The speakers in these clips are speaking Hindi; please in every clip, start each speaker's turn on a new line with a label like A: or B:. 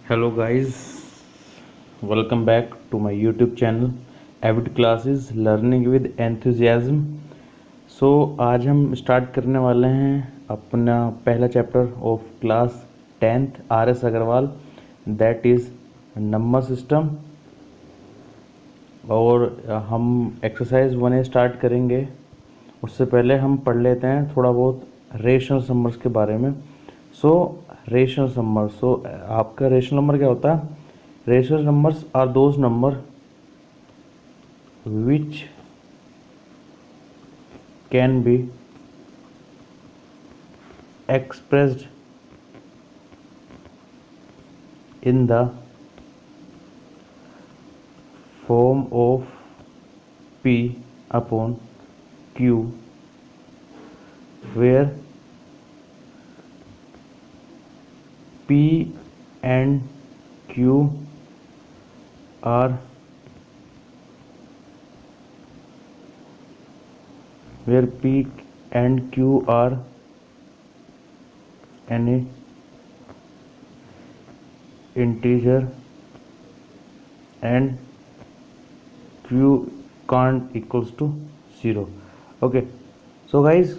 A: Hello guys, welcome back to my YouTube channel Avid Classes Learning with Enthusiasm। आज हम स्टार्ट करने वाले हैं अपना पहला chapter of class 10th RS Agarwal, that is number system. और हम एक्सरसाइज 1A स्टार्ट करेंगे। उससे पहले हम पढ़ लेते हैं थोड़ा बहुत रेशनल नंबर्स के बारे में। रेशनल नंबर, आपका रेशनल नंबर क्या होता है? Rational numbers are those number which can be expressed in the form of P upon Q, where P and Q are any integer and Q can't equals to 0। Okay, so guys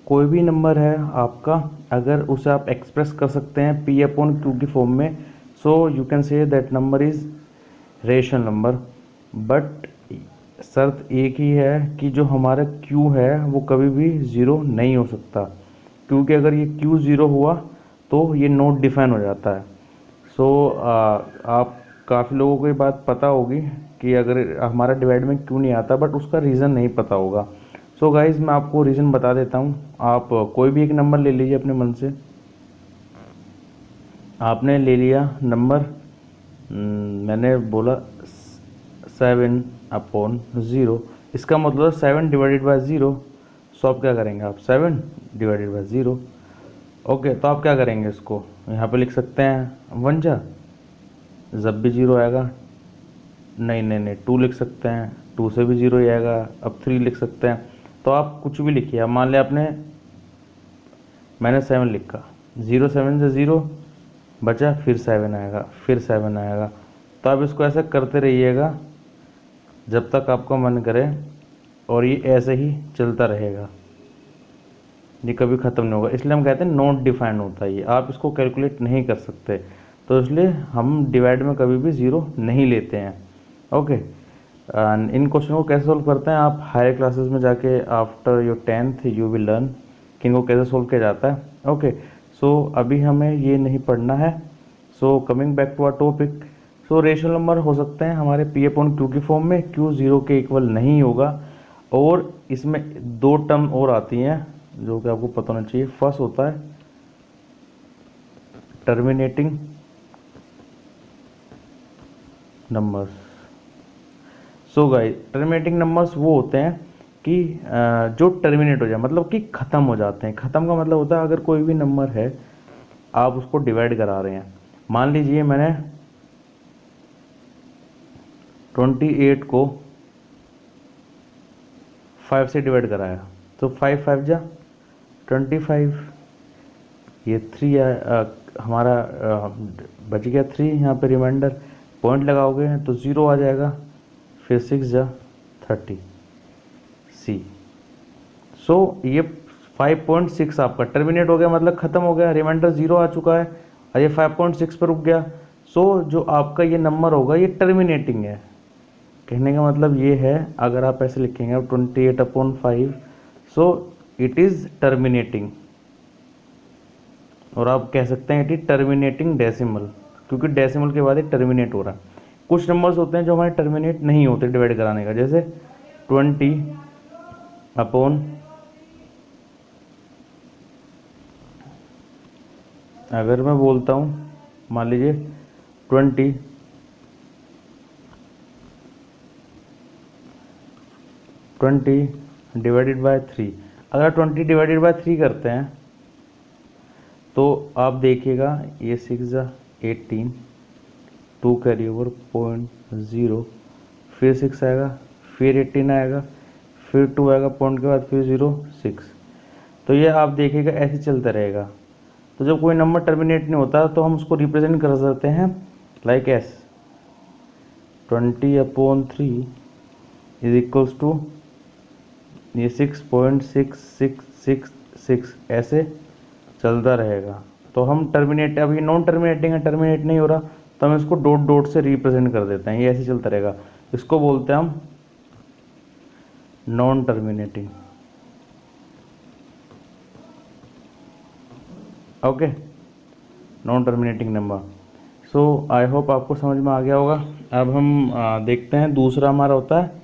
A: कोई भी नंबर है आपका, अगर उसे आप एक्सप्रेस कर सकते हैं P अपॉन Q की फॉर्म में, so you can say that number is rational number. But शर्त एक ही है कि जो हमारा Q है वो कभी भी ज़ीरो नहीं हो सकता, क्योंकि अगर ये Q ज़ीरो हुआ तो ये नॉट डिफाइन हो जाता है। आप काफ़ी लोगों को ये बात पता होगी कि अगर हमारा डिवाइड में क्यों नहीं आता, बट उसका रीज़न नहीं पता होगा। गाइज मैं आपको रीज़न बता देता हूँ। आप कोई भी एक नंबर ले लीजिए अपने मन से। आपने ले लिया नंबर, मैंने बोला 7 अपॉन 0, इसका मतलब 7 डिवाइडेड बाय 0। आप क्या करेंगे? आप 7 डिवाइडेड बाय 0। ओके, तो आप क्या करेंगे? इसको यहाँ पे लिख सकते हैं 1 जा, जब भी 0 आएगा, नहीं 2 लिख सकते हैं, 2 से भी 0 ही आएगा। अब 3 लिख सकते हैं। तो आप कुछ भी लिखिए। अब मान लिया मैंने 7 लिखा, 0 7 से 0 बचा, फिर 7 आएगा, फिर 7 आएगा। तो आप इसको ऐसा करते रहिएगा जब तक आपका मन करे, और ये ऐसे ही चलता रहेगा, ये कभी ख़त्म नहीं होगा। इसलिए हम कहते हैं नॉट डिफाइन होता है ये, आप इसको कैलकुलेट नहीं कर सकते। तो इसलिए हम डिवाइड में कभी भी 0 नहीं लेते हैं। ओके, इन क्वेश्चन को कैसे सोल्व करते हैं आप हायर क्लासेस में जाके after your 10th you will learn कि इनको कैसे सोल्व किया जाता है। ओके, अभी हमें ये नहीं पढ़ना है। Coming back to our topic, rational number हो सकते हैं हमारे P अपॉन Q की फॉर्म में। Q 0 के इक्वल नहीं होगा, और इसमें 2 टर्म और आती हैं जो कि आपको पता होना चाहिए। फर्स्ट होता है terminating numbers. Guys, terminating numbers वो होते हैं कि जो टर्मिनेट हो जाए, मतलब कि ख़त्म हो जाते हैं। ख़त्म का मतलब होता है अगर कोई भी नंबर है, आप उसको डिवाइड करा रहे हैं। मान लीजिए मैंने 28 को 5 से डिवाइड कराया, तो 5 5 जा 25, ये 3 हमारा बच गया 3, यहाँ पे रिमाइंडर पॉइंट लगाओगे तो 0 आ जाएगा, फिर 6 जा 30 सी। ये 5.6 आपका टर्मिनेट हो गया, मतलब ख़त्म हो गया, रिमाइंडर 0 आ चुका है, और ये 5.6 पर रुक गया। जो आपका ये नंबर होगा ये टर्मिनेटिंग है। कहने का मतलब ये है, अगर आप ऐसे लिखेंगे 28 अपॉन 5, इट इज़ टर्मिनेटिंग। और आप कह सकते हैं इट इज टर्मिनेटिंग डेसिमल, क्योंकि डेसिमल के बाद ये टर्मिनेट हो रहा है। कुछ नंबर्स होते हैं जो हमारे टर्मिनेट नहीं होते डिवाइड कराने का, जैसे 20 अपॉन, अगर मैं बोलता हूँ मान लीजिए 20 डिवाइडेड बाय 3, अगर 20 डिवाइडेड बाय 3 करते हैं तो आप देखिएगा ये 6 जा 18, 2 कैरी ओवर 0.0, फिर 6 आएगा, फिर 18 आएगा, फिर 2 आएगा पॉइंट के बाद, फिर 0 6। तो ये आप देखिएगा ऐसे चलता रहेगा। तो जब कोई नंबर टर्मिनेट नहीं होता तो हम उसको रिप्रेजेंट कर सकते हैं like as 20/3 is equals to ये 6.6666 ऐसे चलता रहेगा। तो हम टर्मिनेट, अभी नॉन टर्मिनेटिंग है, टर्मिनेट नहीं हो रहा, तो हम इसको डॉट डॉट से रिप्रेजेंट कर देते हैं, ये ऐसे चलता रहेगा। इसको बोलते हैं हम non terminating. Okay, non terminating number. So I hope आपको समझ में आ गया होगा। अब हम देखते हैं दूसरा हमारा होता है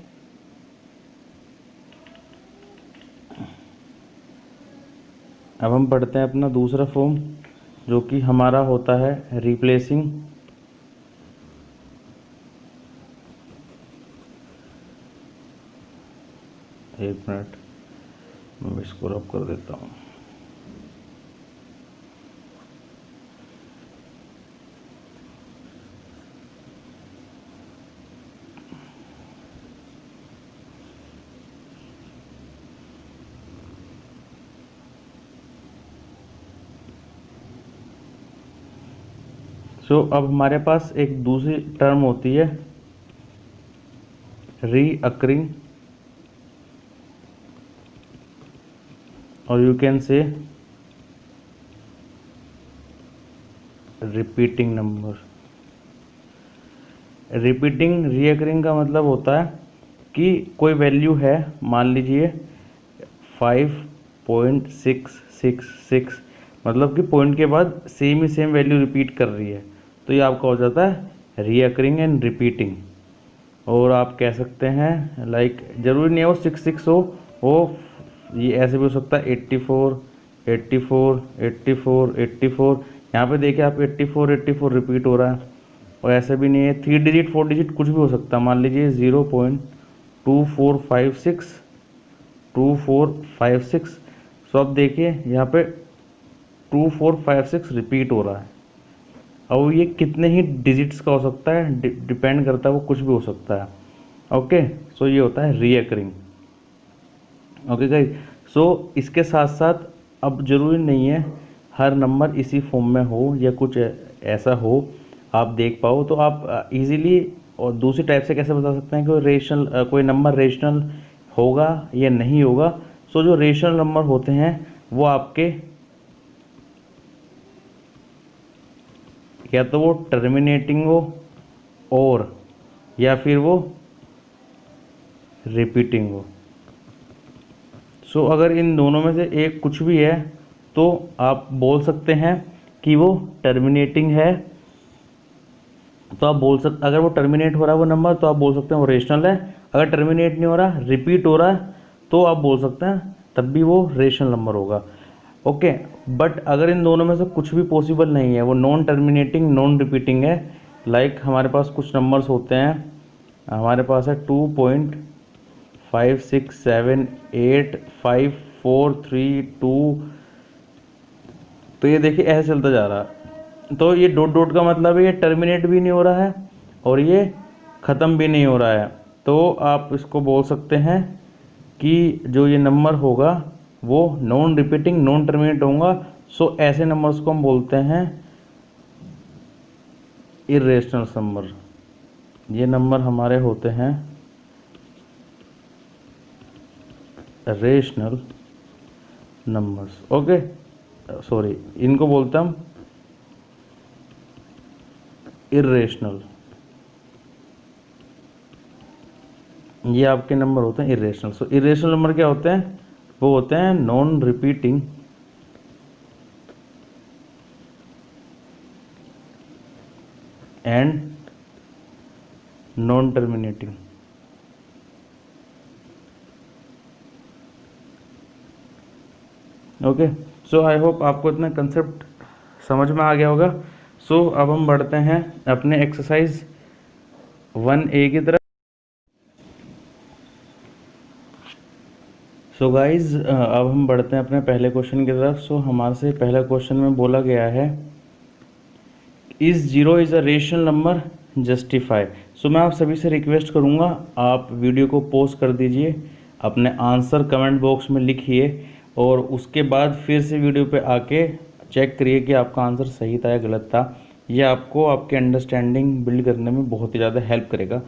A: अब हम पढ़ते हैं अपना दूसरा फॉर्म, जो कि हमारा होता है रिप्लेसिंग एक मिनट मैं इसको रब कर देता हूँ। सो अब हमारे पास एक दूसरी टर्म होती है रीअकरिंग, और you can say repeating number. Repeating recurring का मतलब होता है कि कोई वैल्यू है, मान लीजिए 5.666, मतलब कि पॉइंट के बाद सेम ही सेम वैल्यू रिपीट कर रही है, तो ये आपका हो जाता है रीअकरिंग एंड रिपीटिंग। और आप कह सकते हैं लाइक, जरूरी नहीं है वो 66 हो, वो ये ऐसे भी हो सकता है 84 84 84 84। यहाँ पे देखिए आप 84 84 रिपीट हो रहा है, और ऐसा भी नहीं है 3 डिजिट 4 डिजिट कुछ भी हो सकता है। मान लीजिए 0.2456 2456। सो अब देखिए यहाँ पे 2456 रिपीट हो रहा है। अब ये कितने ही डिजिट्स का हो सकता है, डिपेंड करता है, वो कुछ भी हो सकता है। ओके, सो ये होता है रीअकरिंग। ओके गाइस, सो इसके साथ साथ अब जरूरी नहीं है हर नंबर इसी फॉर्म में हो या कुछ ऐसा हो आप देख पाओ, तो आप इजीली और दूसरी टाइप से कैसे बता सकते हैं कि रेशनल कोई नंबर रेशनल होगा या नहीं होगा। सो जो रेशनल नंबर होते हैं वो आपके या तो वो टर्मिनेटिंग हो और या फिर वो रिपीटिंग हो। सो अगर इन दोनों में से एक कुछ भी है तो आप बोल सकते हैं कि वो टर्मिनेटिंग है, तो आप बोल सकते, अगर वो टर्मिनेट हो रहा है वो नंबर, तो आप बोल सकते हैं वो रेशनल है। अगर टर्मिनेट नहीं हो रहा, रिपीट हो रहा है, तो आप बोल सकते हैं तब भी वो रेशनल नंबर होगा। ओके, बट अगर इन दोनों में से कुछ भी पॉसिबल नहीं है, वो नॉन टर्मिनेटिंग नॉन रिपीटिंग है, लाइक हमारे पास कुछ नंबर्स होते हैं, हमारे पास है 2.56785432, तो ये देखिए ऐसे चलता जा रहा है। तो ये डॉट डॉट का मतलब है ये टर्मिनेट भी नहीं हो रहा है और ये ख़त्म भी नहीं हो रहा है, तो आप इसको बोल सकते हैं कि जो ये नंबर होगा वो नॉन रिपीटिंग नॉन टर्मिनेट होगा। सो ऐसे नंबर्स को हम बोलते हैं इर्रेशनल नंबर। ये नंबर हमारे होते हैं रेशनल नंबर्स। ओके, सॉरी, इनको बोलते हम इर्रेशनल। ये आपके नंबर होते हैं इर्रेशनल। सो इर्रेशनल नंबर क्या होते हैं? वो होते हैं non repeating and non terminating. Okay, so I hope आपको इतना कंसेप्ट समझ में आ गया होगा। सो अब हम बढ़ते हैं अपने एक्सरसाइज 1A की तरफ। सो गाइज, अब हम बढ़ते हैं अपने पहले क्वेश्चन की तरफ। सो हमारे से पहला क्वेश्चन में बोला गया है is 0 is a rational number, justify. So मैं आप सभी से रिक्वेस्ट करूंगा, आप वीडियो को पॉज कर दीजिए, अपने आंसर कमेंट बॉक्स में लिखिए और उसके बाद फिर से वीडियो पे आके चेक करिए कि आपका आंसर सही था या गलत था। ये आपको आपके अंडरस्टैंडिंग बिल्ड करने में बहुत ही ज़्यादा हेल्प करेगा।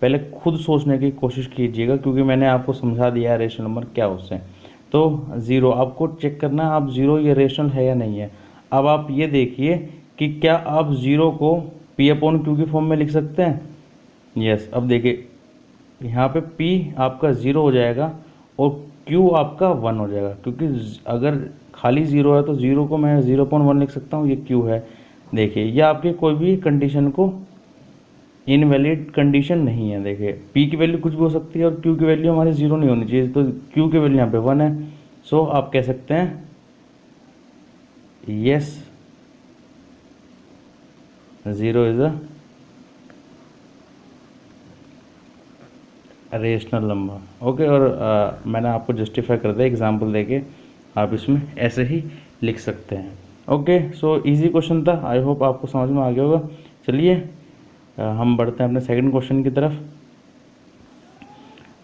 A: पहले खुद सोचने की कोशिश कीजिएगा, क्योंकि मैंने आपको समझा दिया है रेशनल नंबर क्या होते हैं। तो ज़ीरो आपको चेक करना है, आप ज़ीरो ये रेशनल है या नहीं है। अब आप ये देखिए कि क्या आप ज़ीरो को पी अपॉन क्यू की फॉर्म में लिख सकते हैं। यस, अब देखिए यहाँ पे p आपका ज़ीरो हो जाएगा और q आपका 1 हो जाएगा, क्योंकि अगर खाली ज़ीरो है तो ज़ीरो को मैं 0.1 लिख सकता हूँ, ये q है। देखिए ये आपके कोई भी कंडीशन को इनवैलिड कंडीशन नहीं है। देखिए p की वैल्यू कुछ भी हो सकती है और q की वैल्यू हमारी ज़ीरो नहीं होनी चाहिए, तो q की वैल्यू यहाँ पे 1 है। सो आप कह सकते हैं yes, zero is a rational number. Okay, और मैंने आपको जस्टिफाई कर दिया एग्जांपल देके, आप इसमें ऐसे ही लिख सकते हैं। ओके, सो इजी क्वेश्चन था, आई होप आपको समझ में आ गया होगा। चलिए हम बढ़ते हैं अपने सेकंड क्वेश्चन की तरफ।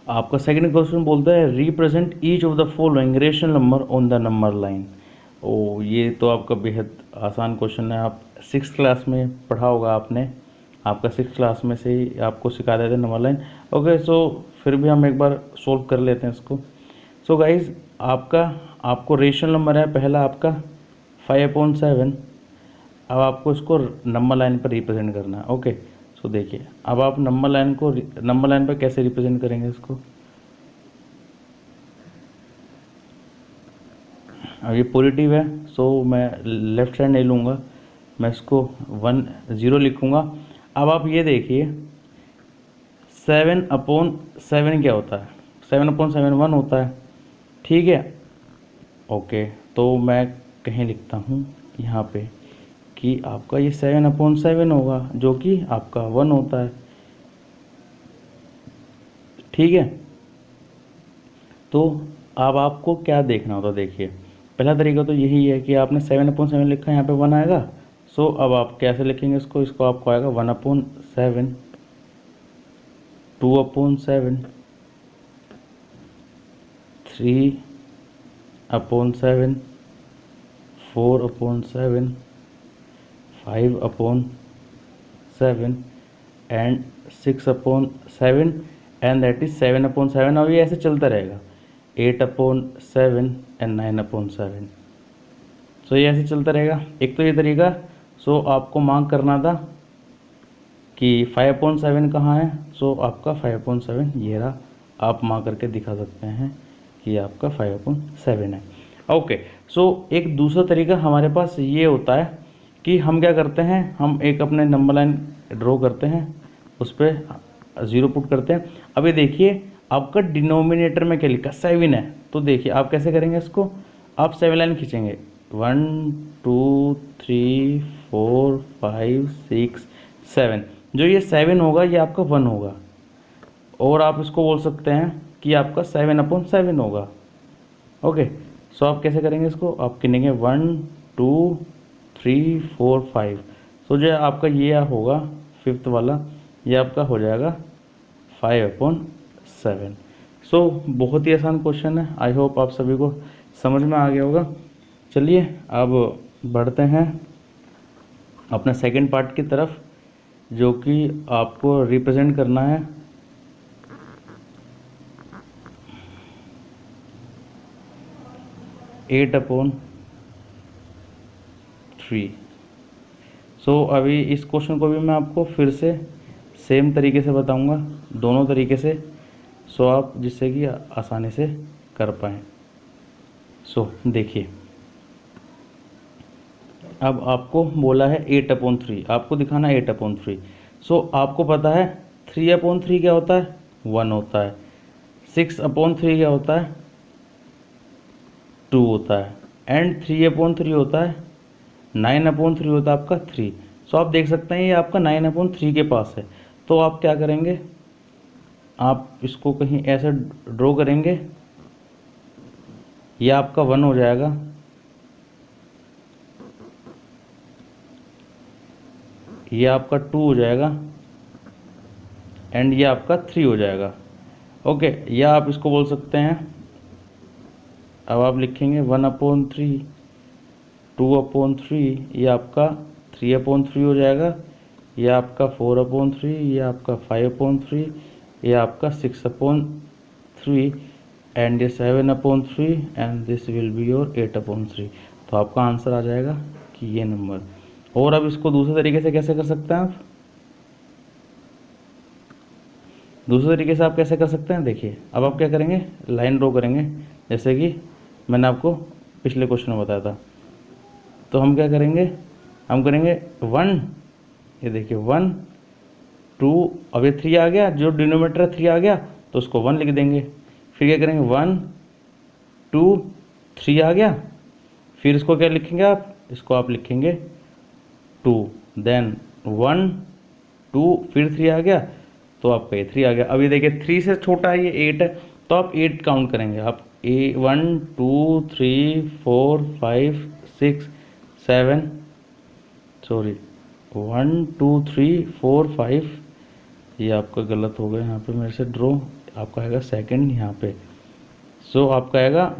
A: आपका सेकंड क्वेश्चन बोलता है represent each of the following rational number on the number line. Oh, ये तो आपका बेहद आसान क्वेश्चन है, आप 6th क्लास में पढ़ा होगा आपने, आपका 6th क्लास में से ही आपको सिखा देते नंबर लाइन। ओके, सो फिर भी हम एक बार सोल्व कर लेते हैं इसको। सो गाइज आपको रेशनल नंबर है पहला आपका 5/7। अब आपको इसको नंबर लाइन पर रिप्रेजेंट करना है। ओके, सो देखिए अब आप नंबर लाइन पर कैसे रिप्रेजेंट करेंगे इसको। अब ये पॉजिटिव है, सो मैं लेफ्ट साइड नहीं लूँगा, मैं इसको 1 0 लिखूँगा। अब आप ये देखिए 7/7 क्या होता है, 7/7 1 होता है, ठीक है। ओके, तो मैं कहीं लिखता हूँ यहाँ पे कि आपका ये 7/7 होगा, जो कि आपका 1 होता है, ठीक है। तो अब आपको क्या देखना होता है, देखिए पहला तरीका तो यही है कि आपने 7/7 लिखा है, यहाँ पे 1 आएगा। सो अब आप कैसे लिखेंगे इसको आपको आएगा 1/7, 2/7, 3/7, 4/7, 5/7 एंड 6/7 एंड दैट इज 7/7। अब ये ऐसे चलता रहेगा 8/7 एंड 9/7। सो ये ऐसे चलता रहेगा। एक तो ये तरीका। सो आपको मार्क करना था कि 5/7 कहाँ है। सो आपका 5/7 ये रहा, आप मार्क करके दिखा सकते हैं कि आपका 5/7 है। ओके, सो एक दूसरा तरीका हमारे पास ये होता है कि हम क्या करते हैं, हम एक अपने नंबर लाइन ड्रॉ करते हैं, उस पर 0 पुट करते हैं। अब ये देखिए आपका डिनोमिनेटर में क्या लिखा 7 है, तो देखिए आप कैसे करेंगे इसको, आप 7 लाइन खींचेंगे 1 2 3 4 5 6 7। जो ये 7 होगा ये आपका 1 होगा, और आप इसको बोल सकते हैं कि आपका 7/7 होगा। ओके, सो आप कैसे करेंगे इसको, आप गिनेंगे 1 2 3 4 5। सो जो आपका ये होगा 5th वाला, ये आपका हो जाएगा 5/7। सो बहुत ही आसान क्वेश्चन है, आई होप आप सभी को समझ में आ गया होगा। चलिए अब बढ़ते हैं अपने सेकंड पार्ट की तरफ, जो कि आपको रिप्रेजेंट करना है 8/3। सो अभी इस क्वेश्चन को भी मैं आपको फिर से सेम तरीके से बताऊंगा, दोनों तरीके से, सो आप जिससे कि आसानी से कर पाएँ। सो देखिए अब आपको बोला है 8/3, आपको दिखाना 8/3। सो आपको पता है 3/3 क्या होता है, 1 होता है। 6/3 क्या होता है, 2 होता है। एंड 3/3 होता है, 9/3 होता है आपका 3। सो आप देख सकते हैं ये आपका 9/3 के पास है। तो आप क्या करेंगे, आप इसको कहीं ऐसे ड्रॉ करेंगे, ये आपका 1 हो जाएगा, ये आपका 2 हो जाएगा, एंड ये आपका 3 हो जाएगा। ओके, या आप इसको बोल सकते हैं, अब आप लिखेंगे 1/3 2/3, ये आपका 3/3 हो जाएगा, ये आपका 4/3, ये आपका 5/3, ये आपका 6/3 एंड ये 7/3 and this will be your 8/3। तो आपका आंसर आ जाएगा कि ये नंबर। और अब इसको दूसरे तरीके से कैसे कर सकते हैं आप? दूसरे तरीके से आप कैसे कर सकते हैं, देखिए अब आप क्या करेंगे, लाइन ड्रॉ करेंगे, जैसे कि मैंने आपको पिछले क्वेश्चन में बताया था। तो हम क्या करेंगे, हम करेंगे 1, ये देखिए 1 2, अब ये 3 आ गया, जो डिनोमिनेटर 3 आ गया तो उसको 1 लिख देंगे। फिर क्या करेंगे 1 2 3 आ गया, फिर इसको क्या लिखेंगे आप, इसको आप लिखेंगे 2, देन 1 2 फिर 3 आ गया तो आपका ये 3 आ गया। अब ये देखिए 3 से छोटा है, ये 8 है, तो आप 8 काउंट करेंगे आप, 1 2 3 4 5 6 7 सॉरी 1 2 3 4 5, ये आपका गलत हो गया यहाँ पे मेरे से ड्रॉ, आपका आएगा सेकंड यहाँ पे। सो आपका आएगा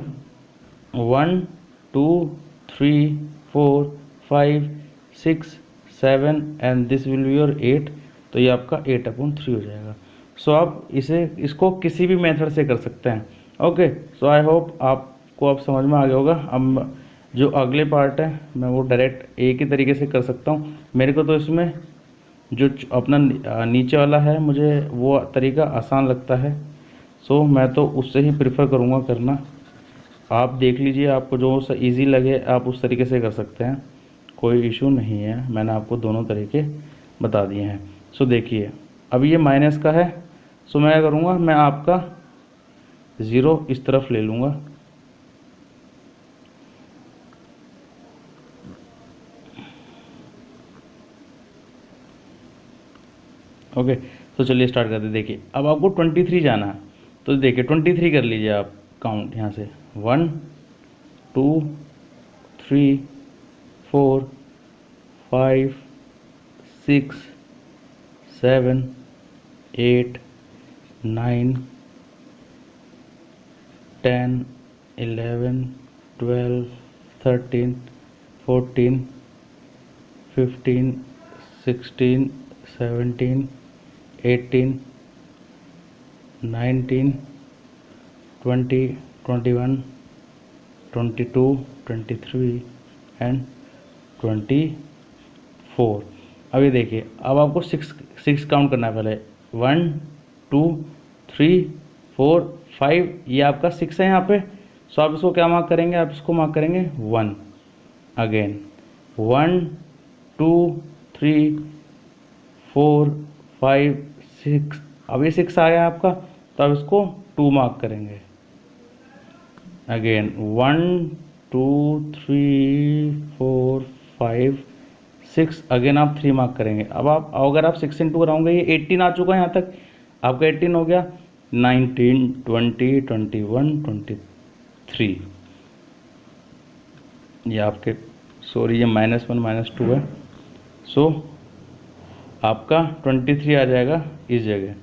A: 1 2 3 4 5 6 7 and this will be your 8, तो ये आपका 8/3 हो जाएगा। सो आप इसको किसी भी मेथड से कर सकते हैं। ओके, सो आई होप आपको अब समझ में आ गया होगा। अब जो अगले पार्ट है मैं वो डायरेक्ट एक ही तरीके से कर सकता हूँ। मेरे को तो इसमें जो अपना नीचे वाला है मुझे वो तरीका आसान लगता है, सो मैं तो उससे ही प्रेफर करूँगा करना। आप देख लीजिए, आपको जो सा ईजी लगे आप उस तरीके से कर सकते हैं, कोई इशू नहीं है। मैंने आपको दोनों तरीके बता दिए हैं। सो देखिए अब ये माइनस का है, सो मैं क्या करूँगा, मैं आपका 0 इस तरफ ले लूँगा। ओके, तो चलिए स्टार्ट करते हैं। देखिए अब आपको 23 जाना है, तो देखिए 23 कर लीजिए आप काउंट यहाँ से, 1 2 3 4 5 6 7 8 9 10 11 12 13 14 15 16 17 18 19 20 21 22 23 एंड 24। अब ये देखिए अब आपको 6 काउंट करना है पहले, 1 2 3 4 5, ये आपका 6 है यहाँ पे। सो आप इसको क्या मार्क करेंगे, आप इसको मार्क करेंगे 1, अगेन 1 2 3 4 5 6, अब ये 6 आ गया आपका, तो आप इसको 2 मार्क करेंगे, अगेन 1 2 3 4 5 6, अगेन आप 3 मार्क करेंगे। अब आप अगर आप 6 इंटू कराओगे, ये 18 आ चुका है यहाँ तक, आपका 18 हो गया, 19 20 21 23, ये आपके सॉरी ये -1 -2 है। सो आपका 23 आ जाएगा इस जगह।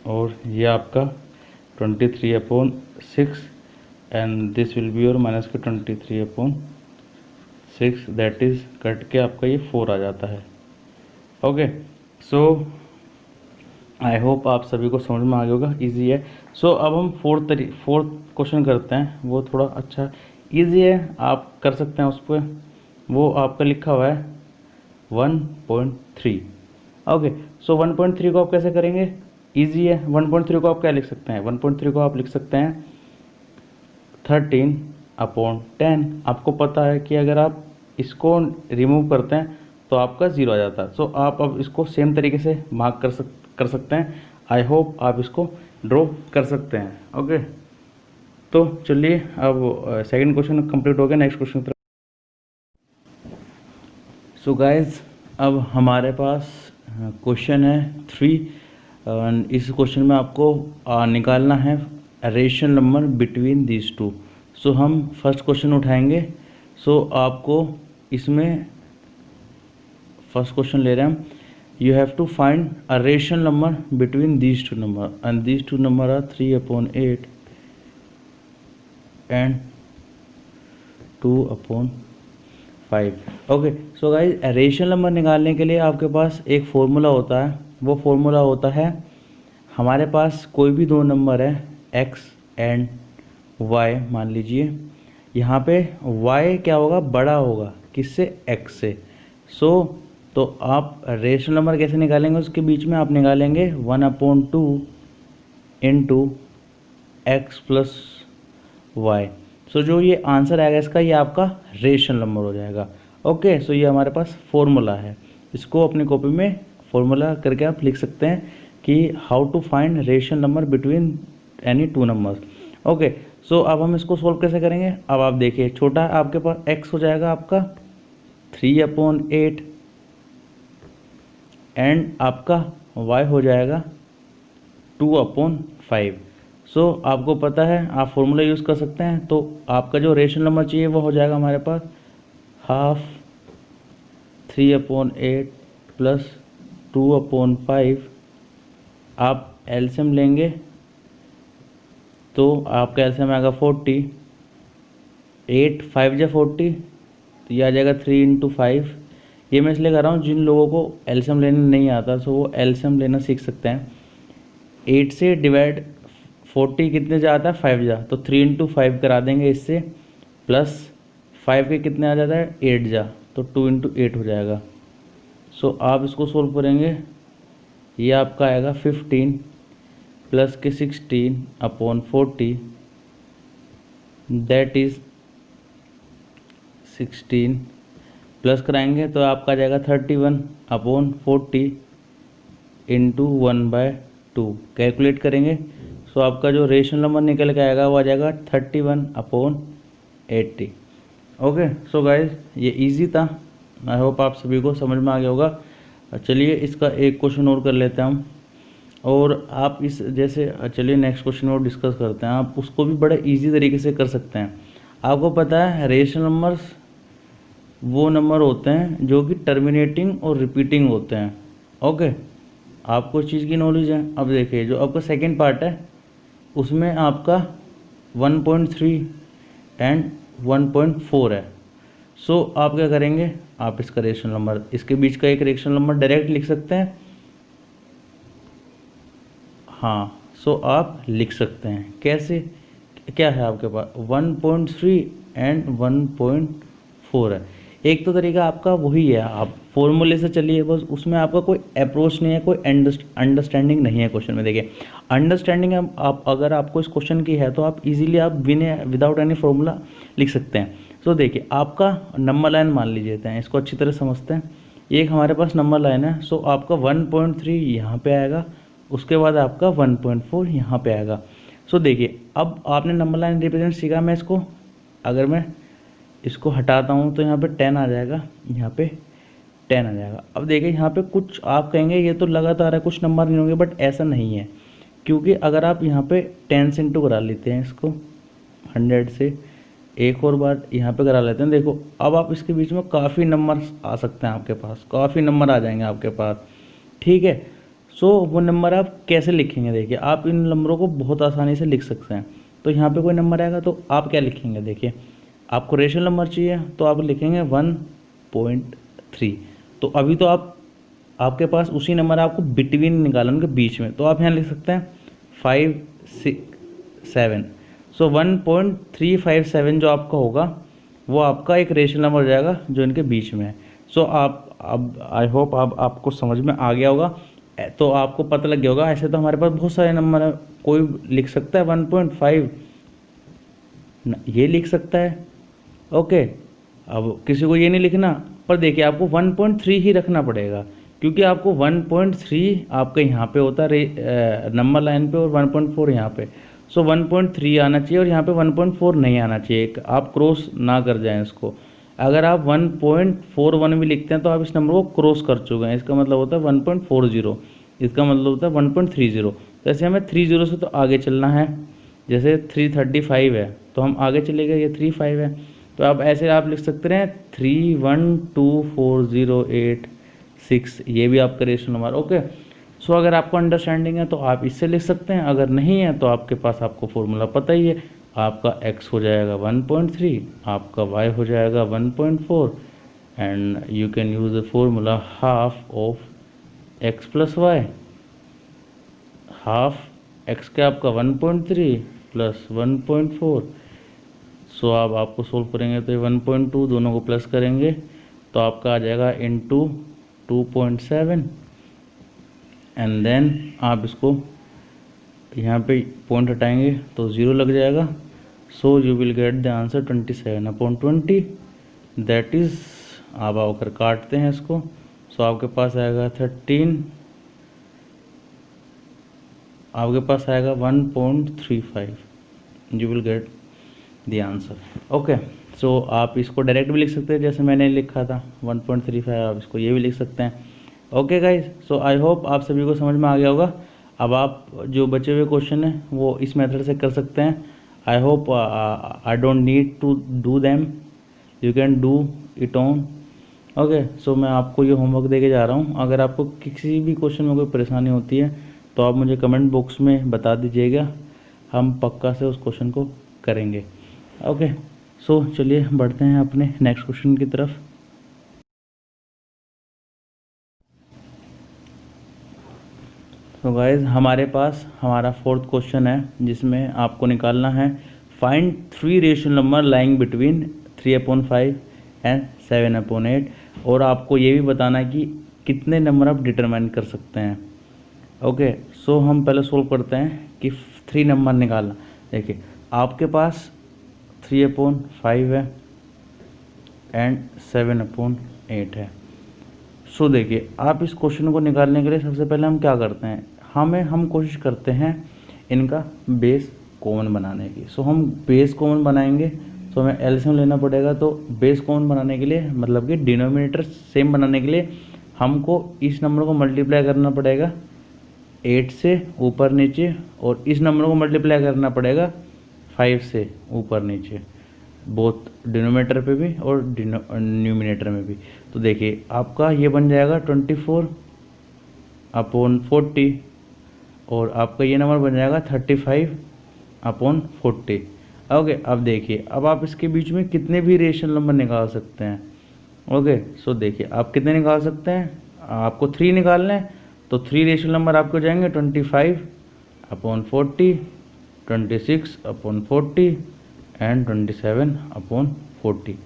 A: और ये आपका 23/6 and this will be your minus के 23/6, दैट इज़ कट के आपका ये 4 आ जाता है। ओके, सो आई होप आप सभी को समझ में आ गया होगा, ईजी है। सो अब हम फोर्थ क्वेश्चन करते हैं, वो थोड़ा अच्छा ईजी है, आप कर सकते हैं उस पर। वो आपका लिखा हुआ है 1.3। ओके, सो 1.3 को आप कैसे करेंगे, ईजी है। 1.3 को आप क्या लिख सकते हैं, 1.3 को आप लिख सकते हैं 13/10। आपको पता है कि अगर आप इसको रिमूव करते हैं तो आपका 0 आ जाता है। सो आप अब इसको सेम तरीके से मार्क कर सकते हैं। आई होप आप इसको ड्रॉ कर सकते हैं। ओके, तो चलिए अब सेकंड क्वेश्चन कंप्लीट हो गया, नेक्स्ट क्वेश्चन की तरफ। सो गाइज अब हमारे पास क्वेश्चन है 3। इस क्वेश्चन में आपको निकालना है rational number between these two. So हम फर्स्ट क्वेश्चन उठाएंगे। सो आपको इसमें फर्स्ट क्वेश्चन ले रहे हैं हम, you have to find a rational number between these two number, and these two number are 3/8 and 2/5. Okay, so guys rational number निकालने के लिए आपके पास एक फॉर्मूला होता है। वो फॉर्मूला होता है, हमारे पास कोई भी दो नंबर है x एंड y, मान लीजिए यहाँ पे y क्या होगा, बड़ा होगा किससे, x से। तो आप रेशनल नंबर कैसे निकालेंगे, उसके बीच में आप निकालेंगे 1/2 इंटू एक्स प्लस वाई। सो जो ये आंसर आएगा इसका, ये आपका रेशनल नंबर हो जाएगा। ओके, सो ये हमारे पास फॉर्मूला है, इसको अपनी कॉपी में फॉर्मूला करके आप लिख सकते हैं कि how to find rational number between any two numbers. Okay, so अब हम इसको सोल्व कैसे करेंगे। अब आप देखिए, छोटा आपके पास x हो जाएगा आपका 3/8 एंड आपका y हो जाएगा 2/5। सो आपको पता है, आप फॉर्मूला यूज़ कर सकते हैं। तो आपका जो रेशनल नंबर चाहिए वो हो जाएगा हमारे पास हाफ 3/8 प्लस 2/5। आप एलसीएम लेंगे तो आपका एलसीएम आएगा 40, 8 5 जा 40, तो ये आ जाएगा 3 × 5। ये मैं इसलिए कर रहा हूँ, जिन लोगों को एलसीएम लेना नहीं आता सो वो एलसीएम लेना सीख सकते हैं। 8 से डिवाइड 40 कितने जा आता है, 5 जा, तो 3 × 5 करा देंगे इससे, प्लस 5 के कितने आ जाता है, 8 जा, तो 2 × 8 हो जाएगा। सो आप इसको सोल्व करेंगे, ये आपका आएगा 15 प्लस के 16/40, दैट इज़ 16 प्लस कराएंगे तो आपका आ जाएगा 31/40 इंटू 1/2। कैलकुलेट करेंगे सो आपका जो रेशनल नंबर निकल के आएगा वो आ जाएगा 31/80। ओके, सो गाइज ये इजी था, आई होप आप सभी को समझ में आ गया होगा। चलिए इसका एक क्वेश्चन और कर लेते हैं हम, और आप इस जैसे चलिए नेक्स्ट क्वेश्चन और डिस्कस करते हैं। आप उसको भी बड़े इजी तरीके से कर सकते हैं। आपको पता है रेशनल नंबर्स वो नंबर होते हैं जो कि टर्मिनेटिंग और रिपीटिंग होते हैं। ओके, आपको इस चीज़ की नॉलेज है। अब देखिए, जो आपका सेकंड पार्ट है उसमें आपका 1.3 एंड 1.4 है। सो आप क्या करेंगे, आप इसका रेशनल नंबर, इसके बीच का एक रेशनल नंबर डायरेक्ट लिख सकते हैं। हाँ, सो आप लिख सकते हैं कैसे, क्या है आपके पास 1.3 एंड 1.4 है। एक तो तरीका आपका वही है, आप फॉर्मूले से चलिए बस, उसमें आपका कोई अप्रोच नहीं है, कोई अंडरस्टैंडिंग नहीं है क्वेश्चन में। देखिए अंडरस्टैंडिंग आप अगर आपको इस क्वेश्चन की है तो आप इजीली आप विदाउट एनी फॉर्मूला लिख सकते हैं। सो देखिए, आपका नंबर लाइन मान लीजिए हैं, इसको अच्छी तरह समझते हैं। एक हमारे पास नंबर लाइन है, सो आपका 1.3 यहाँ पे आएगा, उसके बाद आपका 1.4 यहाँ पे आएगा। सो देखिए, अब आपने नंबर लाइन रिप्रेजेंट सीखा। मैं इसको अगर मैं इसको हटाता हूँ तो यहाँ पे 10 आ जाएगा, यहाँ पे 10 आ जाएगा। अब देखिए यहाँ पे कुछ आप कहेंगे ये तो लगातार है, कुछ नंबर नहीं होंगे, बट ऐसा नहीं है, क्योंकि अगर आप यहाँ पे 10 से इंटू करा लेते हैं इसको 100 से, एक और बार यहाँ पे करा लेते हैं, देखो अब आप इसके बीच में काफ़ी नंबर आ सकते हैं, आपके पास काफ़ी नंबर आ जाएंगे आपके पास। ठीक है, सो वो नंबर आप कैसे लिखेंगे, देखिए आप इन नंबरों को बहुत आसानी से लिख सकते हैं। तो यहाँ पे कोई नंबर आएगा तो आप क्या लिखेंगे, देखिए आपको रेशनल नंबर चाहिए तो आप लिखेंगे 1.3। तो अभी तो आपके पास उसी नंबर आपको बिटवीन निकालना, उनके बीच में, तो आप यहाँ लिख सकते हैं 5 6 7। सो 1.357 जो आपका होगा वो आपका एक रेशनल नंबर हो जाएगा जो इनके बीच में है। सो आप अब आई होप आपको समझ में आ गया होगा, तो आपको पता लग गया होगा। ऐसे तो हमारे पास बहुत सारे नंबर है, कोई लिख सकता है 1.5, ये लिख सकता है। ओके, अब किसी को ये नहीं लिखना, पर देखिए आपको 1.3 ही रखना पड़ेगा, क्योंकि आपको 1.3 आपका यहाँ पे होता है नंबर लाइन पे और 1.4 यहाँ पे। सो 1.3 आना चाहिए और यहाँ पे 1.4 नहीं आना चाहिए, आप क्रॉस ना कर जाएं इसको। अगर आप 1.41 भी लिखते हैं तो आप इस नंबर को क्रॉस कर चुके हैं, इसका मतलब होता है 1.40, इसका मतलब होता है 1.30। तो ऐसे हमें 30 से तो आगे चलना है, जैसे 335 है तो हम आगे चले गए, ये 35 है, तो आप ऐसे आप लिख सकते हैं 312408 6, ये भी आपका रेशनल नंबर। ओके, सो अगर आपको अंडरस्टैंडिंग है तो आप इससे लिख सकते हैं, अगर नहीं है तो आपके पास आपको फॉर्मूला पता ही है, आपका x हो जाएगा 1.3, आपका y हो जाएगा 1.4 and you can use the formula half of x plus y. Half x का आपका 1.3 प्लस 1.4, सो अब आपको सोल्व करेंगे तो ये 1.2 दोनों को प्लस करेंगे तो आपका आ जाएगा इंटू 2.7 एंड देन आप इसको यहाँ पे पॉइंट हटाएंगे तो 0 लग जाएगा। So you will get the answer 27/20, that is, आप आकर काटते हैं इसको, सो आपके पास आएगा 13, आपके पास आएगा 1.35, you will get the answer. Okay, so आप इसको डायरेक्ट भी लिख सकते हैं जैसे मैंने लिखा था 1.35, आप इसको ये भी लिख सकते हैं। ओके गाइज, सो आई होप आप सभी को समझ में आ गया होगा। अब आप जो बचे हुए क्वेश्चन हैं वो इस मेथड से कर सकते हैं। I hope I don't need to do them, you can do it on. Okay, so मैं आपको ये होमवर्क दे के जा रहा हूँ। अगर आपको किसी भी क्वेश्चन में कोई परेशानी होती है तो आप मुझे कमेंट बॉक्स में बता दीजिएगा, हम पक्का से उस क्वेश्चन को करेंगे। ओके, सो चलिए बढ़ते हैं अपने नेक्स्ट क्वेश्चन की तरफ। तो गाइज हमारे पास हमारा फोर्थ क्वेश्चन है जिसमें आपको निकालना है find 3 rational number lying between 3/5 and 7/8, और आपको ये भी बताना है कि कितने नंबर आप डिटरमाइन कर सकते हैं। ओके, सो हम पहले सोल्व करते हैं कि 3 नंबर निकालना। देखिए आपके पास 3/5 है एंड 7/8 है। सो देखिए आप इस क्वेश्चन को निकालने के लिए सबसे पहले हम क्या करते हैं, हम कोशिश करते हैं इनका बेस कॉमन बनाने की। सो हम बेस कॉमन बनाएंगे तो हमें एलसीएम लेना पड़ेगा। तो बेस कॉमन बनाने के लिए मतलब कि डिनोमिनेटर सेम बनाने के लिए हमको इस नंबर को मल्टीप्लाई करना पड़ेगा 8 से ऊपर नीचे, और इस नंबर को मल्टीप्लाई करना पड़ेगा 5 से ऊपर नीचे, बोथ डिनोमिनेटर पे भी और न्यूमिनेटर में भी। तो देखिए आपका ये बन जाएगा 24/40 और आपका ये नंबर बन जाएगा 35/40। ओके, अब देखिए अब आप इसके बीच में कितने भी रेशनल नंबर निकाल सकते हैं। ओके, सो देखिए आप कितने निकाल सकते हैं, आपको 3 निकालना है तो 3 रेशनल नंबर आपके हो जाएंगे 25/40, 26/40 एंड 27/40।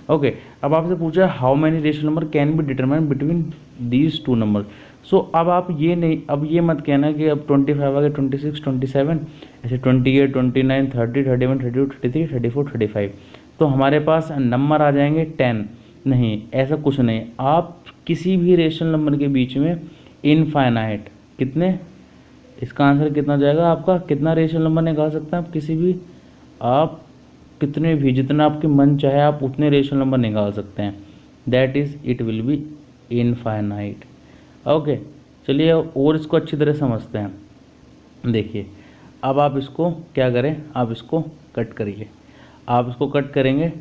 A: ओके, अब आपसे पूछा how many rational number can be determine between these 2 number. So अब आप ये नहीं, अब ये मत कहना कि अब 25 आ गया, 26, 27, ऐसे 28, 29, 30, 31, 32, 33, 34, 35, तो हमारे पास नंबर आ जाएंगे 10। नहीं, ऐसा कुछ नहीं। आप किसी भी रेशनल नंबर के बीच में इनफाइनाइट कितने, इसका आंसर कितना जाएगा आपका, कितना रेशनल नंबर निकाल सकते हैं आप किसी भी, आप कितने भी, जितना आपके मन चाहे आप उतने रेशनल नंबर निकाल सकते हैं। That is it will be infinite. Okay, चलिए और इसको अच्छी तरह समझते हैं। देखिए अब आप इसको क्या करें, आप इसको कट करिए। आप इसको कट करेंगे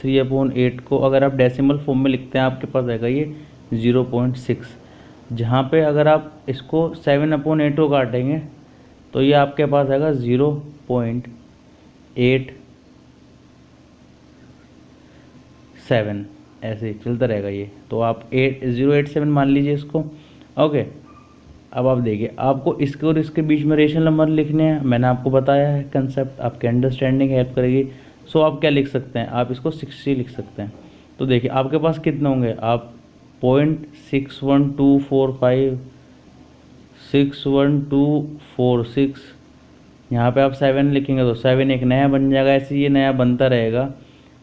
A: 3/8 को अगर आप डेसिमल फॉर्म में लिखते हैं आपके पास आएगा ये 0.6, जहाँ पे अगर आप इसको 7/8 को काटेंगे तो ये आपके पास आएगा 0.87, ऐसे चलता रहेगा ये। तो आप 0.87 मान लीजिए इसको। ओके, अब आप देखिए आपको इसके और इसके बीच में रेशनल नंबर लिखने हैं, मैंने आपको बताया है कंसेप्ट, आपके अंडरस्टैंडिंग हेल्प करेगी। सो आप क्या लिख सकते हैं, आप इसको 60 लिख सकते हैं। तो देखिए आपके पास कितने होंगे, आप 0.61245, 61246, यहाँ पे आप 7 लिखेंगे तो 7 एक नया बन जाएगा, ऐसे ये नया बनता रहेगा।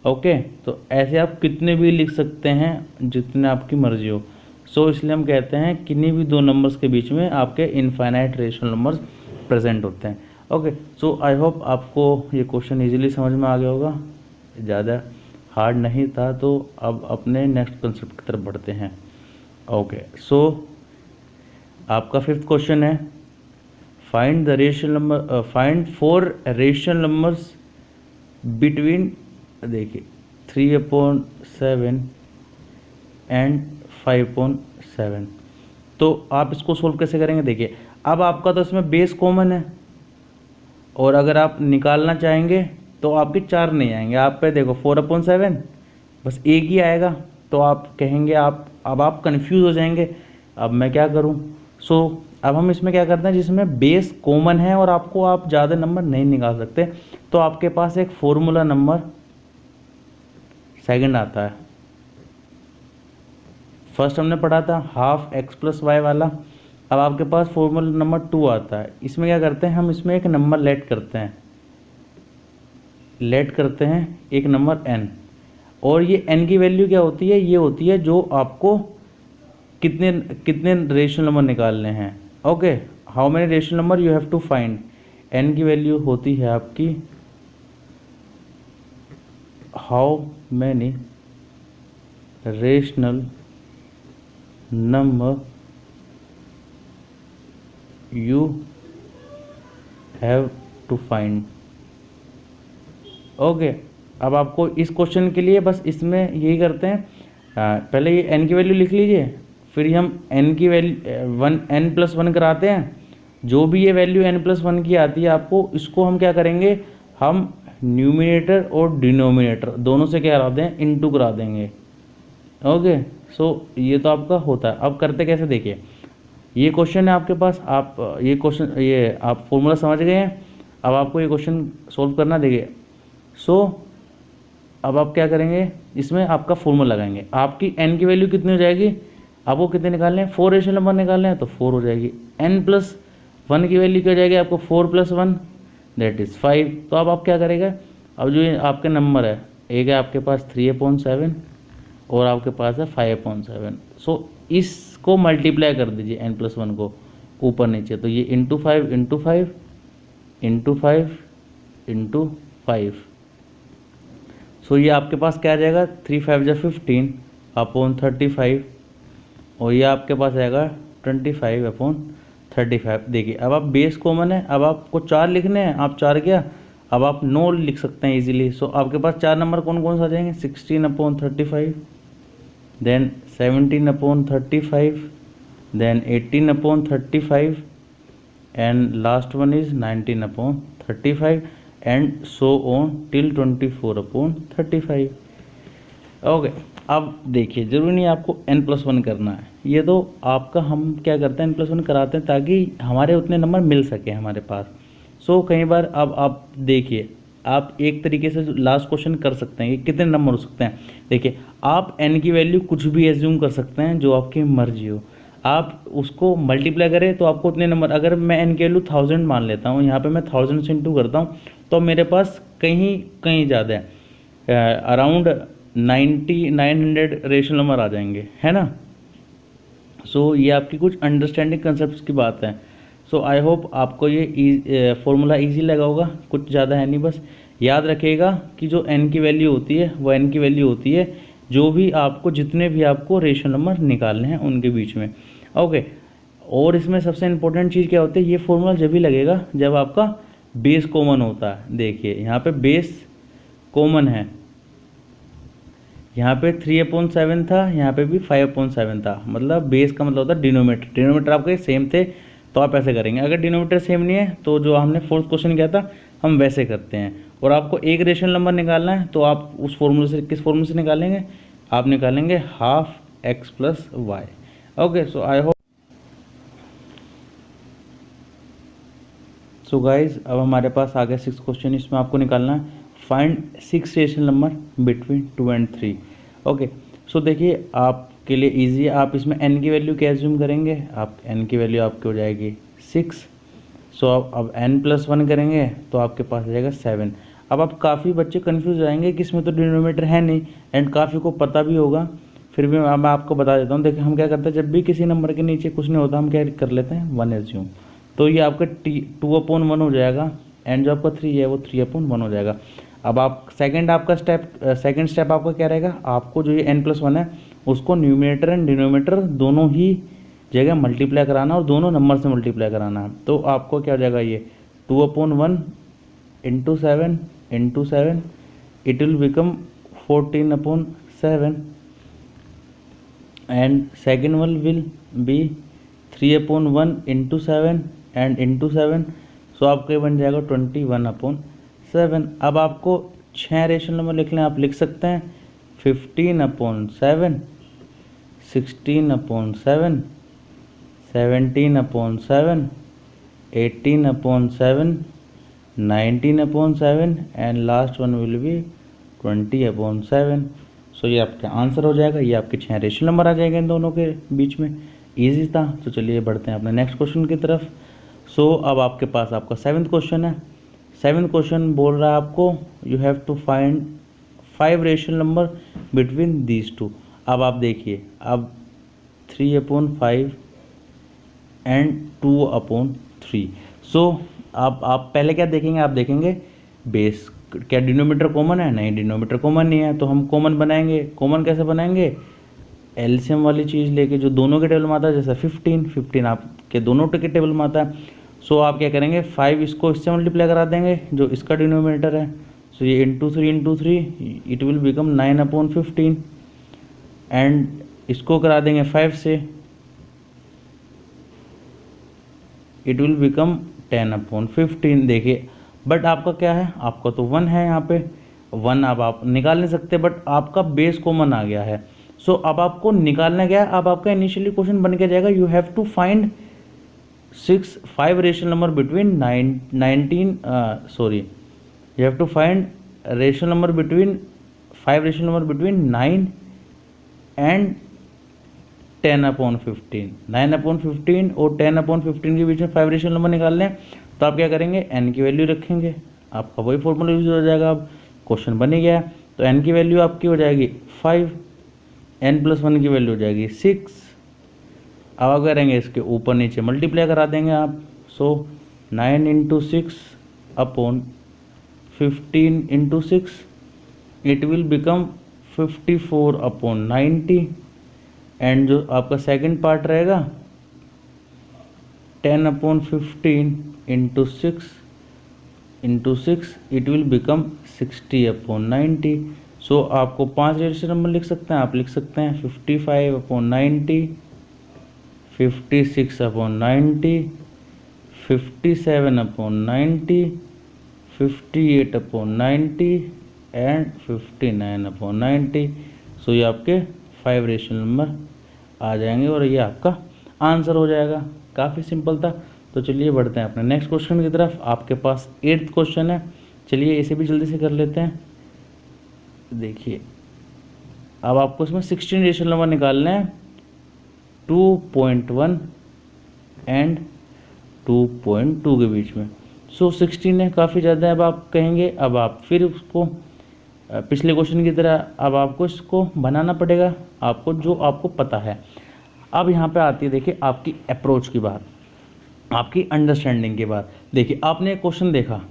A: ओके, तो ऐसे आप कितने भी लिख सकते हैं जितने आपकी मर्जी हो। सो इसलिए हम कहते हैं किन्हीं भी 2 नंबर्स के बीच में आपके इनफाइनाइट रेशनल नंबर्स प्रेजेंट होते हैं। ओके, सो आई होप आपको ये क्वेश्चन इजीली समझ में आ गया होगा, ज़्यादा हार्ड नहीं था। तो अब अपने नेक्स्ट कंसेप्ट की तरफ बढ़ते हैं। ओके, सो आपका 5th क्वेश्चन है find the rational number, find 4 rational numbers between, देखिए 3/7 एंड 5/7। तो आप इसको सोल्व कैसे करेंगे, देखिए अब आपका तो इसमें बेस कॉमन है, और अगर आप निकालना चाहेंगे तो आपके 4 नहीं आएंगे। आप पे देखो 4/7 बस एक ही आएगा, तो आप कहेंगे अब आप कंफ्यूज हो जाएंगे, अब मैं क्या करूं। अब हम इसमें क्या करते हैं, जिसमें बेस कॉमन है और आपको आप ज़्यादा नंबर नहीं निकाल सकते, तो आपके पास एक फॉर्मूला नंबर सेकंड आता है। फर्स्ट हमने पढ़ा था हाफ एक्स प्लस वाई वाला, अब आपके पास फॉर्मूला नंबर 2 आता है। इसमें क्या करते हैं, हम इसमें एक नंबर लेट करते हैं एक नंबर n, और ये n की वैल्यू क्या होती है, ये होती है जो आपको कितने कितने रेशनल नंबर निकालने हैं। Okay, how many rational number you have to find, n की वैल्यू होती है आपकी how many rational number you have to find. Okay, अब आपको इस क्वेश्चन के लिए बस इसमें यही करते हैं, पहले ये n की वैल्यू लिख लीजिए, फिर हम n की वैल्यू n+1 कराते हैं। जो भी ये वैल्यू n+1 की आती है आपको, इसको हम क्या करेंगे, हम न्यूमिनेटर और डिनोमिनेटर दोनों से क्या करा दें, इनटू करा देंगे। ओके, ये तो आपका होता है। अब करते कैसे, देखिए ये क्वेश्चन है आपके पास, आप ये आप फॉर्मूला समझ गए हैं। अब आपको ये क्वेश्चन सोल्व करना, देखिए अब आप क्या करेंगे, इसमें आपका फॉर्मूला लगाएंगे। आपकी n की वैल्यू कितनी हो जाएगी, आपको कितने निकालने हैं, 4 रेशनल नंबर निकालने हैं, तो 4 हो जाएगी। n+1 की वैल्यू क्या हो जाएगी, आपको 4+1 दैट इज़ 5। तो अब आप क्या करेगा, अब जो ये आपके नंबर है, एक है आपके पास 3/7 और आपके पास है 5/7। इसको मल्टीप्लाई कर दीजिए n+1 को ऊपर नीचे, तो ये × 5 × 5 × 5 × 5। ये आपके पास क्या आ जाएगा, 3×5=15/35, और ये आपके पास आएगा 25/35। देखिए अब आप बेस कॉमन है, अब आपको 4 लिखने हैं, आप 4 क्या, अब आप 9 लिख सकते हैं इजीली। आपके पास 4 नंबर कौन कौन से आ जाएंगे, 16/35, then 17/35, then 18/35, and last one is 19/35, and so on till 24/35। Okay, अब देखिए जरूरी नहीं आपको n+1 करना है, ये तो आपका हम क्या करते हैं n+1 कराते हैं ताकि हमारे उतने नंबर मिल सके हमारे पास। कई बार अब आप देखिए, आप एक तरीके से लास्ट क्वेश्चन कर सकते हैं कि कितने नंबर हो सकते हैं। देखिए आप n की वैल्यू कुछ भी एज्यूम कर सकते हैं जो आपकी मर्जी हो, आप उसको मल्टीप्लाई करें तो आपको उतने नंबर, अगर मैं n की वैल्यू 1000 मान लेता हूँ, यहाँ पे मैं 1000 से इंटू करता हूँ, तो मेरे पास कहीं ज़्यादा है, अराउंड 900 रेशनल नंबर आ जाएंगे, है ना। ये आपकी कुछ अंडरस्टैंडिंग कंसेप्ट की बात है। आई होप आपको ये फॉर्मूला ईजी लगा होगा, कुछ ज़्यादा है नहीं, बस याद रखिएगा कि जो n की वैल्यू होती है वो n की वैल्यू होती है जो भी आपको, जितने भी आपको रेशनल नंबर निकालने हैं उनके बीच में। ओके, और इसमें सबसे इम्पोर्टेंट चीज़ क्या होती है, ये फॉर्मूला जब भी लगेगा जब आपका बेस कॉमन होता है। देखिए यहाँ पे बेस कॉमन है, यहाँ पे 3/7 था, यहाँ पे भी 5/7 था, मतलब बेस का मतलब होता है डिनोमीटर आपके सेम थे, तो आप ऐसे करेंगे। अगर डिनोमीटर सेम नहीं है तो जो हमने फोर्थ क्वेश्चन किया था हम वैसे करते हैं। और आपको एक रेशनल नंबर निकालना है तो आप उस फॉर्मूले से, किस फॉर्मूले से निकालेंगे, आप निकालेंगे half x plus y. Okay, I hope guys अब हमारे पास आ गया 6th क्वेश्चन। इसमें आपको निकालना है find 6 rational number between 2 and 3। Okay, देखिए आपके लिए इजी है, आप इसमें n की वैल्यू क्या एज्यूम करेंगे, आप n की वैल्यू आपकी हो जाएगी 6। अब n+1 करेंगे तो आपके पास आ जाएगा 7। अब आप काफ़ी बच्चे कंफ्यूज हो जाएंगे कि इसमें तो डिनोमिनेटर है नहीं, एंड काफ़ी को पता भी होगा, फिर भी मैं आपको बता देता हूँ। देखिए हम क्या करते हैं, जब भी किसी नंबर के नीचे कुछ नहीं होता हम क्या कर लेते हैं, 1 एज्यूम, तो ये आपका 2/1 हो जाएगा, एंड जो आपका 3 है वो 3/1 हो जाएगा। अब आप सेकंड स्टेप आपका क्या रहेगा, आपको जो ये n+1 है उसको न्यूमिनेटर एंड डिनोमिनेटर दोनों ही जगह मल्टीप्लाई कराना और दोनों नंबर से मल्टीप्लाई कराना है। तो आपको क्या हो जाएगा, ये 2/1 × 7 × 7, it will become 14/7। And second one will be 3/1 into 7 and into 7, सो आपको ये बन जाएगा 21/7। अब आपको 6 रेशनल नंबर लिख लें, आप लिख सकते हैं 15/7, 16/7, 17/7, 18/7, 19/7 and last one will be 20/7। सो ये आपका आंसर हो जाएगा। ये आपके 6 रेशनल नंबर आ जाएंगे इन दोनों के बीच में। ईजी था। तो चलिए बढ़ते हैं अपने नेक्स्ट क्वेश्चन की तरफ। सो अब आपके पास आपका 7th क्वेश्चन है। 7th क्वेश्चन बोल रहा है आपको you have to find 5 rational number between these two. अब आप देखिए, अब 3/5 एंड 2/3। सो आप पहले क्या देखेंगे, आप देखेंगे बेस क्या डिनोमीटर कॉमन है, नहीं डिनोमीटर कॉमन नहीं है, तो हम कॉमन बनाएंगे। कॉमन कैसे बनाएंगे, एलसीएम वाली चीज़ लेके जो दोनों के टेबल में आता है, जैसे 15 आपके दोनों के टेबल में आता है। सो आप क्या करेंगे, 5 इसको इससे मल्टीप्लाई करा देंगे जो इसका डिनोमीटर है। सो ये into 3 it will become 9/15 and इसको करा देंगे 5 से, इट विल बिकम 10/15। देखिए बट आपका क्या है, आपका तो 1 है, यहाँ पे 1 अब आप निकाल नहीं सकते, बट आपका बेस कॉमन आ गया है। सो अब आपको निकालना क्या है, अब आपका इनिशियली क्वेश्चन बन के जाएगा you have to find 5 rational number between 5 rational number between 9 and 10/15। 9/15 और 10/15 के बीच में 5 रेशनल नंबर निकालने हैं। तो आप क्या करेंगे, n की वैल्यू रखेंगे, आपका वही फॉर्मूला यूज हो जाएगा। अब क्वेश्चन बन ही गया, तो n की वैल्यू आपकी हो जाएगी 5, n+1 की वैल्यू हो जाएगी 6। अब आप करेंगे इसके ऊपर नीचे मल्टीप्लाई करा देंगे आप। सो 9 × 6/15 × 6 इट विल बिकम 54/90 एंड जो आपका सेकंड पार्ट रहेगा 10/15 × 6 इट विल बिकम 60/90। सो आपको 5 रेशनल नंबर लिख सकते हैं, आप लिख सकते हैं 55/90, 56/90, 57/90, 58/90 एंड 59/90। सो ये आपके 5 रेशनल नंबर आ जाएंगे और ये आपका आंसर हो जाएगा। काफ़ी सिंपल था। तो चलिए बढ़ते हैं अपने नेक्स्ट क्वेश्चन की तरफ। आपके पास 8th क्वेश्चन है, चलिए इसे भी जल्दी से कर लेते हैं। देखिए अब आपको इसमें 16 रेशनल नंबर निकालने हैं 2.1 एंड 2.2 के बीच में। सो 16 है, काफ़ी ज़्यादा है। अब आप कहेंगे, अब आप फिर उसको पिछले क्वेश्चन की तरह अब आपको इसको बनाना पड़ेगा, आपको जो आपको पता है। अब यहाँ पे आती है देखिए आपकी अप्रोच की बात, आपकी अंडरस्टैंडिंग की बात। देखिए आपने क्वेश्चन देखा,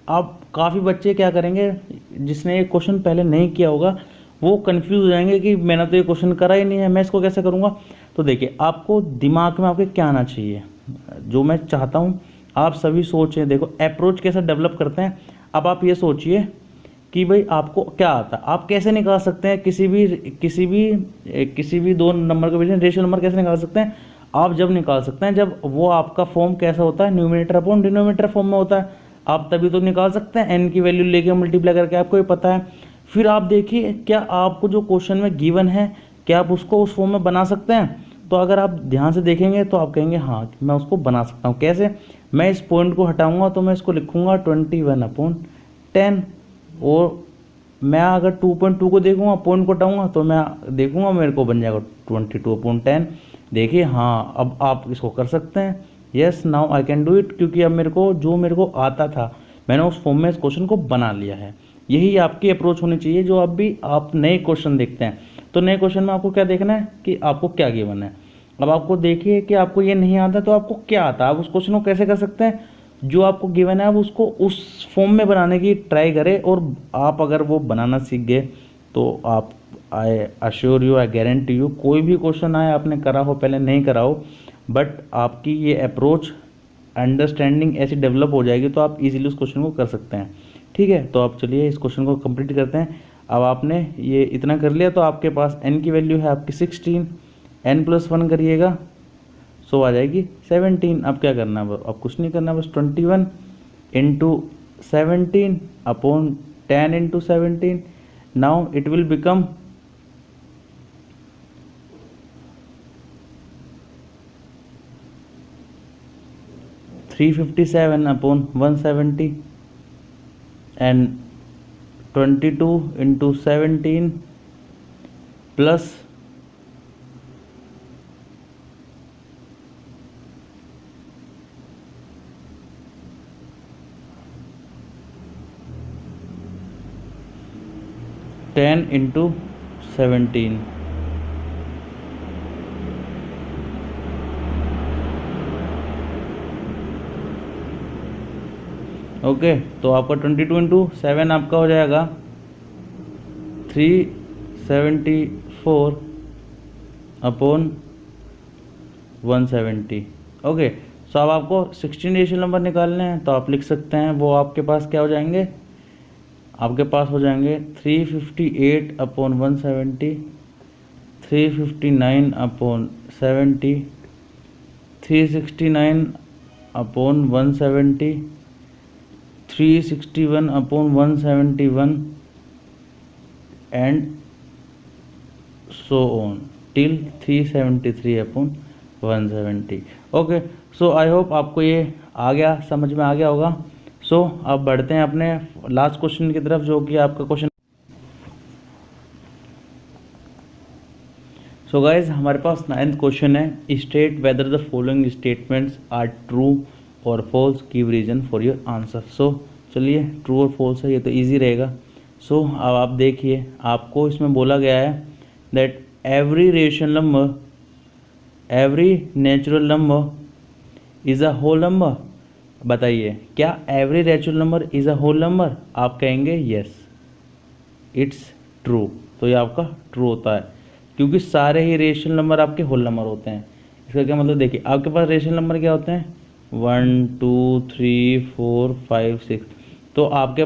A: अब काफ़ी बच्चे क्या करेंगे, जिसने ये क्वेश्चन पहले नहीं किया होगा वो कंफ्यूज हो जाएंगे कि मैंने तो ये क्वेश्चन करा ही नहीं है, मैं इसको कैसे करूँगा। तो देखिए आपको दिमाग में आपके क्या आना चाहिए, जो मैं चाहता हूँ आप सभी सोचें। देखो अप्रोच कैसे डेवलप करते हैं। अब आप ये सोचिए कि भाई आपको क्या आता है, आप कैसे निकाल सकते हैं किसी भी 2 नंबर के बीच में रेशियो नंबर कैसे निकाल सकते हैं। आप जब निकाल सकते हैं जब वो आपका फॉर्म कैसा होता है, न्यूमरेटर अपॉन डिनोमिनेटर फॉर्म में होता है, आप तभी तो निकाल सकते हैं। n की वैल्यू लेके मल्टीप्लाई करके, आपको ये पता है। फिर आप देखिए क्या आपको जो क्वेश्चन में गिवन है क्या आप उसको उस फॉर्म में बना सकते हैं। तो अगर आप ध्यान से देखेंगे तो आप कहेंगे हाँ मैं उसको बना सकता हूँ। कैसे, मैं इस पॉइंट को हटाऊंगा तो मैं इसको लिखूंगा 21/10 और मैं अगर 2.2 को देखूंगा, पॉइंट को हटाऊंगा तो मैं देखूंगा मेरे को बन जाएगा 22/10। देखिए हाँ अब आप इसको कर सकते हैं। Yes now I can do it, क्योंकि अब मेरे को आता था, मैंने उस फॉर्म में इस क्वेश्चन को बना लिया है। यही आपकी अप्रोच होनी चाहिए। जो अब भी आप नए क्वेश्चन देखते हैं तो नए क्वेश्चन में आपको क्या देखना है कि आपको क्या गिवन है। अब आपको देखिए कि आपको ये नहीं आता तो आपको क्या आता है, आप उस क्वेश्चन को कैसे कर सकते हैं। जो आपको गिवन है आप उसको उस फॉर्म में बनाने की ट्राई करें, और आप अगर वो बनाना सीख गए तो आप I assure you, I guarantee you, कोई भी क्वेश्चन आए आपने करा हो पहले नहीं करा हो, बट आपकी ये अप्रोच अंडरस्टैंडिंग ऐसी डेवलप हो जाएगी तो आप इजीली उस क्वेश्चन को कर सकते हैं। ठीक है, तो आप चलिए इस क्वेश्चन को कंप्लीट करते हैं। अब आपने ये इतना कर लिया तो आपके पास n की वैल्यू है आपकी 16, n+1 करिएगा सो आ जाएगी 17। अब क्या करना है, अब कुछ नहीं करना, बस 21 into 17 upon 10 into 17। Now it will become 357 upon 170 and 22 into 17 plus 10 into 17। Okay, तो आपका 22 इंटू 7 आपका हो जाएगा 374 अपॉन 170। ओके, सो अब आपको 16 रेशनल नंबर निकालने हैं, तो आप लिख सकते हैं, वो आपके पास क्या हो जाएंगे, आपके पास हो जाएंगे 358 upon 170, 359 upon 70, 369 upon 170, 361 upon 171 and so on till 373 upon 170। Okay, so I hope आपको ये आ गया, समझ में आ गया होगा। सो अब बढ़ते हैं अपने लास्ट क्वेश्चन की तरफ, जो कि आपका क्वेश्चन। सो गाइज, हमारे पास 9th क्वेश्चन है, state whether the following statements are true और false, give reason for your answer. So चलिए, ट्रू और फॉल्स है, ये तो इजी रहेगा। सो अब आप देखिए, आपको इसमें बोला गया है that every rational number, every natural number is a whole number. बताइए, क्या every natural number is a whole number? आप कहेंगे यस, इट्स ट्रू। तो ये आपका ट्रू होता है, क्योंकि सारे ही रेशनल नंबर आपके होल नंबर होते हैं। इसका क्या मतलब, देखिए आपके पास रेशनल नंबर क्या होते हैं, 1 2 3 4 5 6। तो आपके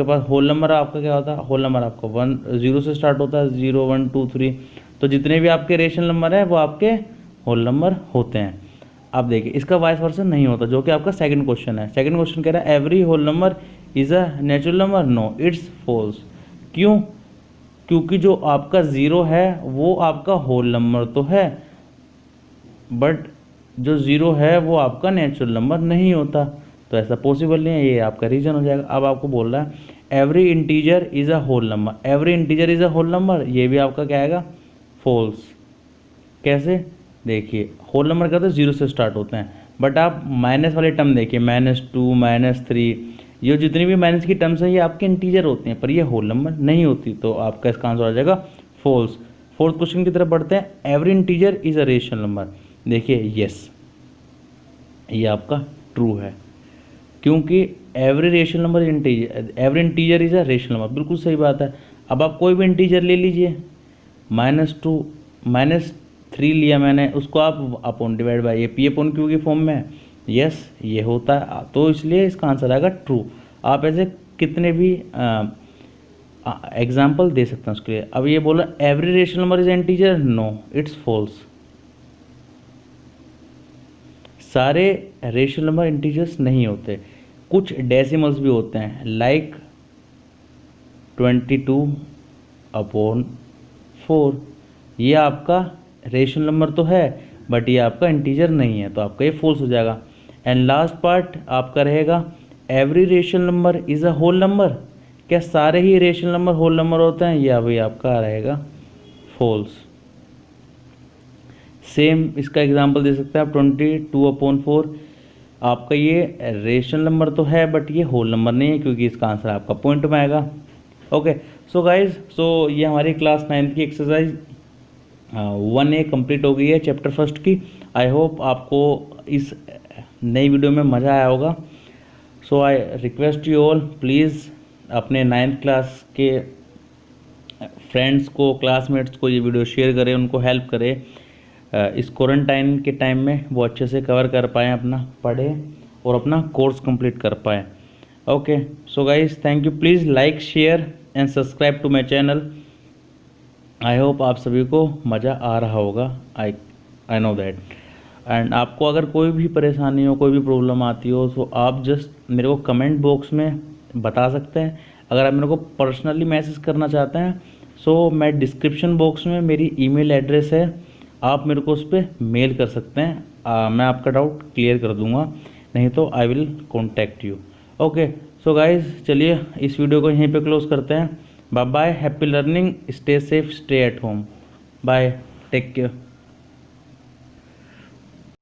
A: पास होल नंबर आपका क्या होता है, होल नंबर आपका 1 0 से स्टार्ट होता है, 0 1 2 3। तो जितने भी आपके रेशनल नंबर है वो आपके होल नंबर होते हैं। अब देखिए, इसका वाइस वर्सन नहीं होता, जो कि आपका सेकंड क्वेश्चन है। सेकंड क्वेश्चन कह रहा है every whole number is a natural number. No, it's false. क्यों? क्योंकि जो आपका 0 है वो आपका होल नंबर तो है, बट जो 0 है वो आपका नेचुरल नंबर नहीं होता, तो ऐसा पॉसिबल नहीं है। ये आपका रीजन हो जाएगा। अब आपको बोल रहा है every integer is a whole number, every integer is a whole number, ये भी आपका क्या आएगा, फॉल्स। कैसे? देखिए, होल नंबर का तो 0 से स्टार्ट होते हैं, बट आप माइनस वाले टर्म देखिए, -2 -3, ये जितनी भी माइनस की टर्म्स हैं ये आपके इंटीजर होते हैं, पर ये होल नंबर नहीं होती, तो आपका इसका आंसर आ जाएगा फॉल्स। फोर्थ क्वेश्चन की तरफ बढ़ते हैं, every integer is a rational number. देखिए, यस, ये आपका ट्रू है, क्योंकि every rational number integer, every integer is a rational number, बिल्कुल सही बात है। अब आप कोई भी इंटीजर ले लीजिए, -2 -3 लिया मैंने, उसको आप अपॉन डिवाइड बाई, ये पी अपॉन क्यू की फॉर्म में है, यस ये होता है, तो इसलिए इसका आंसर आएगा ट्रू। आप ऐसे कितने भी एग्जाम्पल दे सकते हैं उसके लिए। अब ये बोला every rational number is integer, no, it's false. सारे रेशनल नंबर इंटीजर्स नहीं होते, कुछ डेसिमल्स भी होते हैं, लाइक 22/4, ये आपका रेशनल नंबर तो है, बट ये आपका इंटीजर नहीं है, तो आपका ये फॉल्स हो जाएगा। एंड लास्ट पार्ट आपका रहेगा every rational number is a whole number. क्या सारे ही रेशनल नंबर होल नंबर होते हैं? या भाई आपका रहेगा फॉल्स। सेम इसका एग्जांपल दे सकते हैं आप, 22/4, आपका ये रेशनल नंबर तो है, बट ये होल नंबर नहीं है, क्योंकि इसका आंसर आपका पॉइंट में आएगा। ओके, सो गाइज, सो ये हमारी क्लास 9th की एक्सरसाइज 1A कंप्लीट हो गई है, चैप्टर फर्स्ट की। आई होप आपको इस नई वीडियो में मज़ा आया होगा। So I request you all, please अपने 9th क्लास के फ्रेंड्स को, क्लासमेट्स को ये वीडियो शेयर करें, उनको हेल्प करें, इस क्वारंटाइन के टाइम में वो अच्छे से कवर कर पाएँ, अपना पढ़े और अपना कोर्स कंप्लीट कर पाएँ। Okay, so guys, thank you. Please like, share and subscribe to my channel. I hope आप सभी को मज़ा आ रहा होगा। I know that. एंड आपको अगर कोई भी परेशानी हो, कोई भी प्रॉब्लम आती हो, तो आप जस्ट मेरे को कमेंट बॉक्स में बता सकते हैं। अगर आप मेरे को पर्सनली मैसेज करना चाहते हैं, सो मैं डिस्क्रिप्शन बॉक्स में मेरी ईमेल एड्रेस है, आप मेरे को उस पर मेल कर सकते हैं। मैं आपका डाउट क्लियर कर दूंगा, नहीं तो I will contact you. Okay, so guys, चलिए इस वीडियो को यहीं पे क्लोज करते हैं। Bye bye, happy learning, stay safe, stay at home, bye, take care.